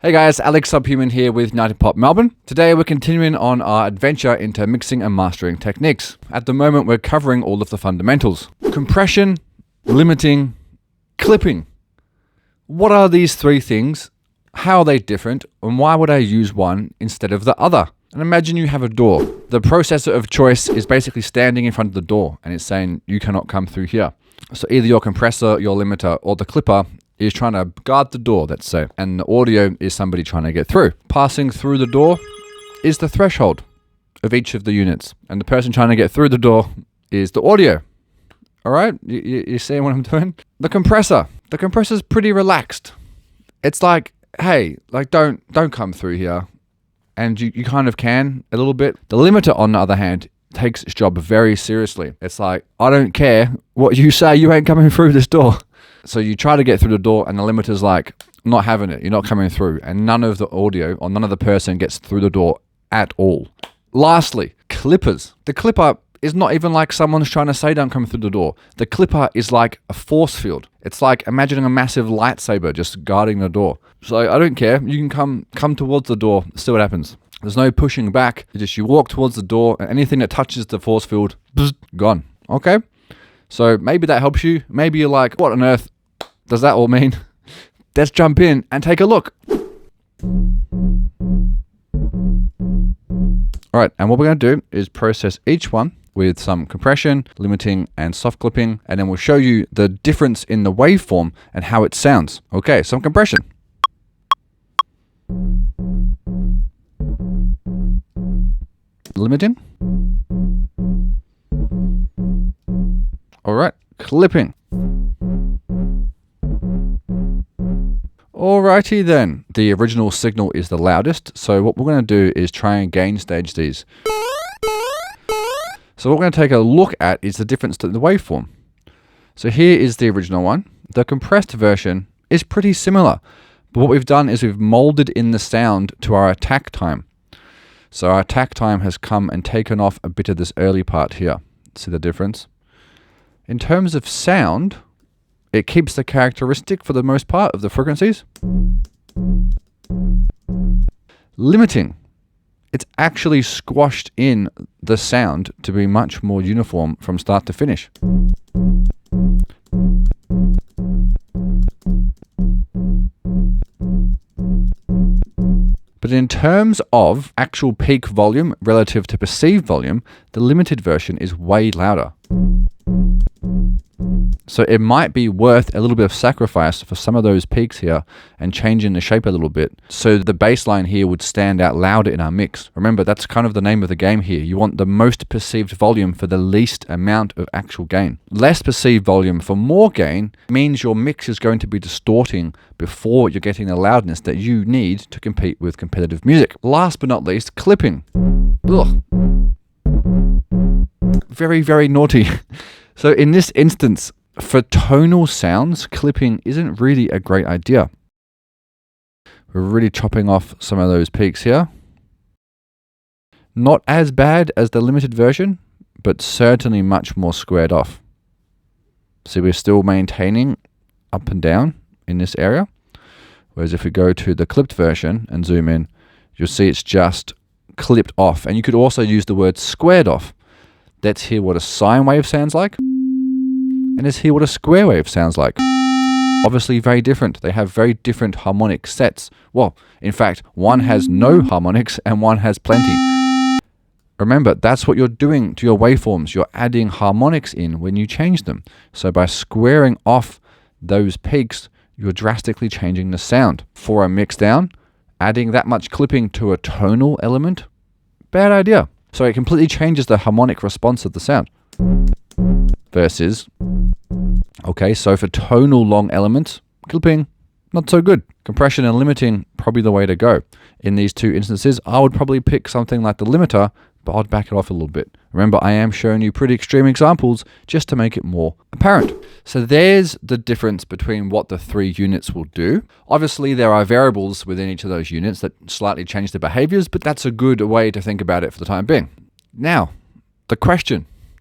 Hey guys, Alex Subhuman here with United Pop Melbourne. Today we're continuing on our adventure into mixing and mastering techniques. At the moment we're covering all of the fundamentals. Compression, limiting, clipping. What are these three things? How are they different? And why would I use one instead of the other? And imagine you have a door. The processor of choice is basically standing in front of the door and it's saying you cannot come through here. So either your compressor, your limiter, or the clipper is trying to guard the door, let's say, and the audio is somebody trying to get through. Passing through the door is the threshold of each of the units, and the person trying to get through the door is the audio. All right, you see what I'm doing? The compressor's pretty relaxed. It's like, hey, like don't come through here, and you kind of can a little bit. The limiter, on the other hand, takes its job very seriously. It's like, I don't care what you say, you ain't coming through this door. So you try to get through the door and the limiter's like, not having it, you're not coming through. And none of the audio or none of the person gets through the door at all. Lastly, clippers. The clipper is not even like someone's trying to say don't come through the door. The clipper is like a force field. It's like imagining a massive lightsaber just guarding the door. So I don't care, you can come towards the door, see what happens. There's no pushing back, you walk towards the door and anything that touches the force field, gone. Okay? So maybe that helps you. Maybe you're like, what on earth does that all mean? Let's jump in and take a look. All right, and what we're going to do is process each one with some compression, limiting, and soft clipping, and then we'll show you the difference in the waveform and how it sounds. Okay, some compression. Limiting. All right, clipping. Alrighty then. The original signal is the loudest, so what we're going to do is try and gain stage these. So what we're going to take a look at is the difference to the waveform. So here is the original one. The compressed version is pretty similar, but what we've done is we've molded in the sound to our attack time. So our attack time has come and taken off a bit of this early part here. See the difference? In terms of sound, it keeps the characteristic for the most part of the frequencies. Limiting. It's actually squashed in the sound to be much more uniform from start to finish. But in terms of actual peak volume relative to perceived volume, the limited version is way louder. So it might be worth a little bit of sacrifice for some of those peaks here and changing the shape a little bit so the bass line here would stand out louder in our mix. Remember, that's kind of the name of the game here. You want the most perceived volume for the least amount of actual gain. Less perceived volume for more gain means your mix is going to be distorting before you're getting the loudness that you need to compete with competitive music. Last but not least, clipping. Ugh. Very, very naughty. So in this instance, for tonal sounds, clipping isn't really a great idea. We're really chopping off some of those peaks here. Not as bad as the limited version, but certainly much more squared off. See, we're still maintaining up and down in this area. Whereas if we go to the clipped version and zoom in, you'll see it's just clipped off. And you could also use the word squared off. Let's hear what a sine wave sounds like. And let's hear what a square wave sounds like. Obviously very different. They have very different harmonic sets. Well, in fact, one has no harmonics and one has plenty. Remember, that's what you're doing to your waveforms. You're adding harmonics in when you change them. So by squaring off those peaks, you're drastically changing the sound. For a mix down, adding that much clipping to a tonal element, bad idea. So it completely changes the harmonic response of the sound. Versus, okay, so for tonal long elements, clipping, not so good. Compression and limiting, probably the way to go. In these two instances, I would probably pick something like the limiter, but I'd back it off a little bit. Remember, I am showing you pretty extreme examples just to make it more apparent. So there's the difference between what the three units will do. Obviously, there are variables within each of those units that slightly change the behaviors, but that's a good way to think about it for the time being. Now, the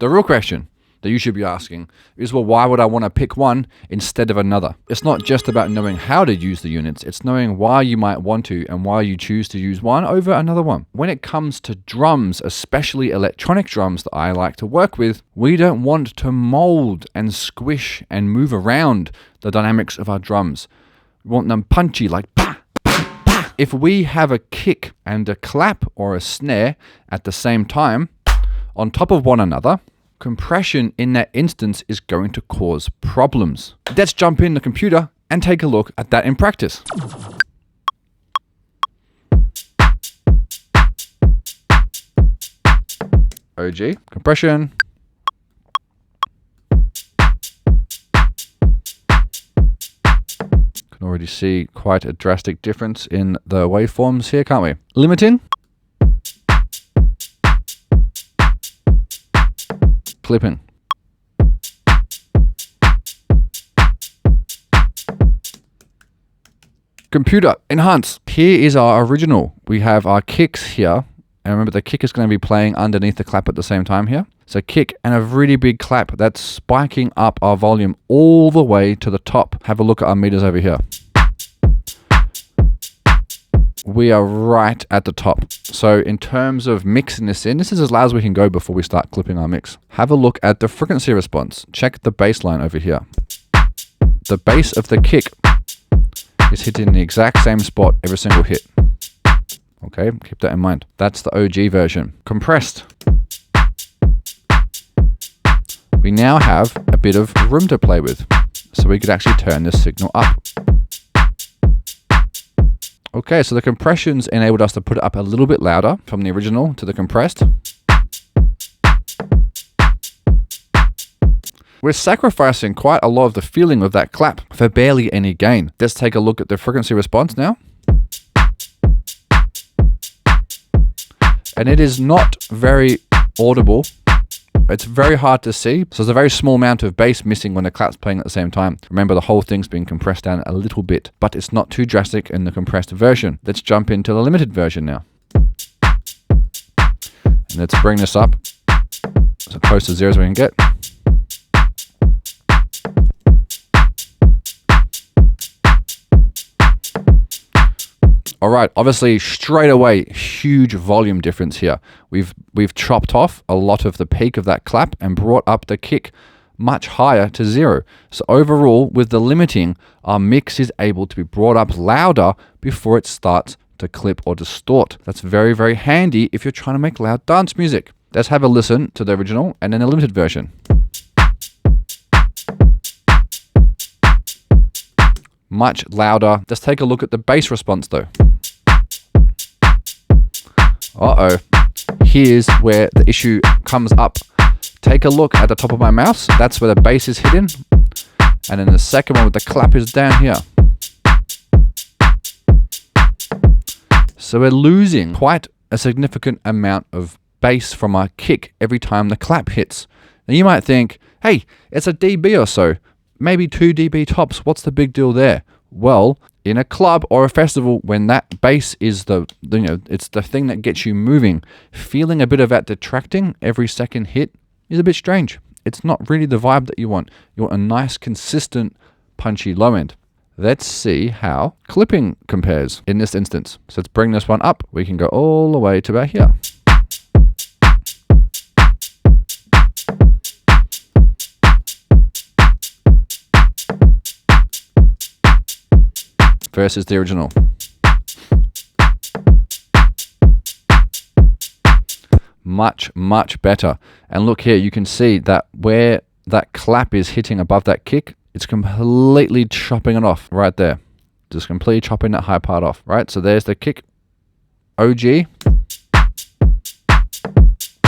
real question, that you should be asking is, well, why would I want to pick one instead of another? It's not just about knowing how to use the units, it's knowing why you might want to and why you choose to use one over another one. When it comes to drums, especially electronic drums that I like to work with, we don't want to mold and squish and move around the dynamics of our drums. We want them punchy, like pa, pa, pa. If we have a kick and a clap or a snare at the same time on top of one another, compression in that instance is going to cause problems. Let's jump in the computer and take a look at that in practice. OG, compression. Can already see quite a drastic difference in the waveforms here, can't we? Limiting. Clipping. Computer, enhance. Here is our original. We have our kicks here. And remember, the kick is going to be playing underneath the clap at the same time here. So kick and a really big clap. That's spiking up our volume all the way to the top. Have a look at our meters over here. We are right at the top. So in terms of mixing this in, this is as loud as we can go before we start clipping our mix. Have a look at the frequency response. Check the bass line over here. The bass of the kick is hitting the exact same spot every single hit. Okay, keep that in mind. That's the OG version. Compressed. We now have a bit of room to play with. So we could actually turn this signal up. Okay, so the compressions enabled us to put it up a little bit louder from the original to the compressed. We're sacrificing quite a lot of the feeling of that clap for barely any gain. Let's take a look at the frequency response now. And it is not very audible. It's very hard to see. So there's a very small amount of bass missing when the clap's playing at the same time. Remember, the whole thing's being compressed down a little bit, but it's not too drastic in the compressed version. Let's jump into the limited version now. And let's bring this up as close to zero as we can get. All right, obviously straight away, huge volume difference here. We've chopped off a lot of the peak of that clap and brought up the kick much higher to zero. So overall, with the limiting, our mix is able to be brought up louder before it starts to clip or distort. That's very, very handy if you're trying to make loud dance music. Let's have a listen to the original and then a limited version. Much louder. Let's take a look at the bass response though. Uh-oh. Here's where the issue comes up. Take a look at the top of my mouse. That's where the bass is hidden. And then the second one with the clap is down here. So we're losing quite a significant amount of bass from our kick every time the clap hits. Now you might think, hey, it's a dB or so. Maybe 2 dB tops. What's the big deal there? Well, in a club or a festival, when that bass is it's the thing that gets you moving, feeling a bit of that detracting every second hit is a bit strange. It's not really the vibe that you want. You want a nice, consistent, punchy low end. Let's see how clipping compares in this instance. So let's bring this one up. We can go all the way to about here. Versus the original. Much, much better. And look here, you can see that where that clap is hitting above that kick, it's completely chopping it off right there. Just completely chopping that high part off, right? So there's the kick. OG.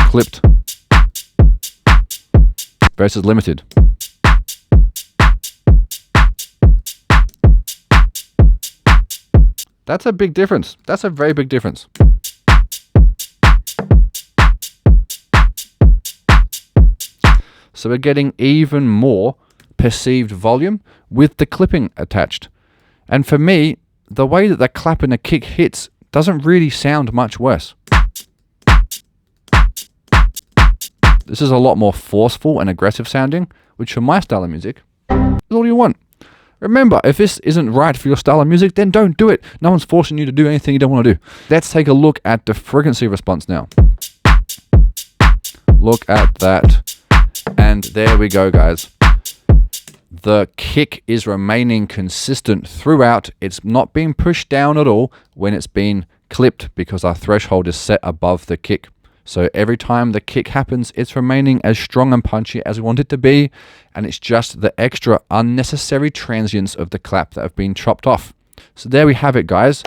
Clipped. Versus limited. That's a big difference. That's a very big difference. So we're getting even more perceived volume with the clipping attached. And for me, the way that the clap and the kick hits doesn't really sound much worse. This is a lot more forceful and aggressive sounding, which for my style of music is all you want. Remember, if this isn't right for your style of music, then don't do it. No one's forcing you to do anything you don't want to do. Let's take a look at the frequency response now. Look at that. And there we go, guys. The kick is remaining consistent throughout. It's not being pushed down at all when it's been clipped because our threshold is set above the kick. So every time the kick happens, it's remaining as strong and punchy as we want it to be, and it's just the extra unnecessary transients of the clap that have been chopped off. So there we have it, guys.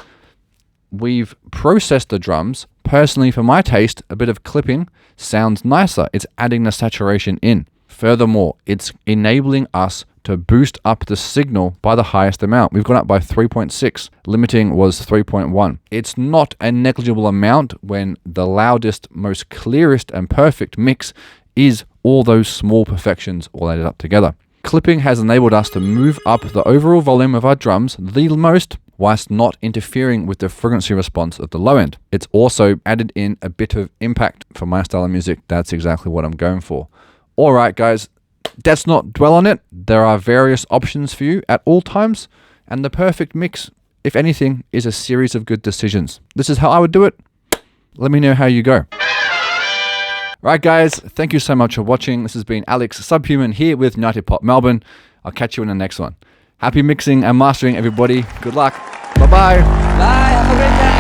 We've processed the drums. Personally, for my taste, a bit of clipping sounds nicer. It's adding the saturation in. Furthermore, it's enabling us to boost up the signal by the highest amount. We've gone up by 3.6. Limiting was 3.1. It's not a negligible amount when the loudest, most clearest and perfect mix is all those small perfections all added up together. Clipping has enabled us to move up the overall volume of our drums the most, whilst not interfering with the frequency response at the low end. It's also added in a bit of impact for my style of music. That's exactly what I'm going for. All right, guys, let's not dwell on it. There are various options for you at all times, and the perfect mix, if anything, is a series of good decisions. This is how I would do it. Let me know how you go. Right, guys, thank you so much for watching. This has been Alex Subhuman here with United Pop Melbourne. I'll catch you in the next one. Happy mixing and mastering, everybody. Good luck. Bye-bye. Bye. Have a great day.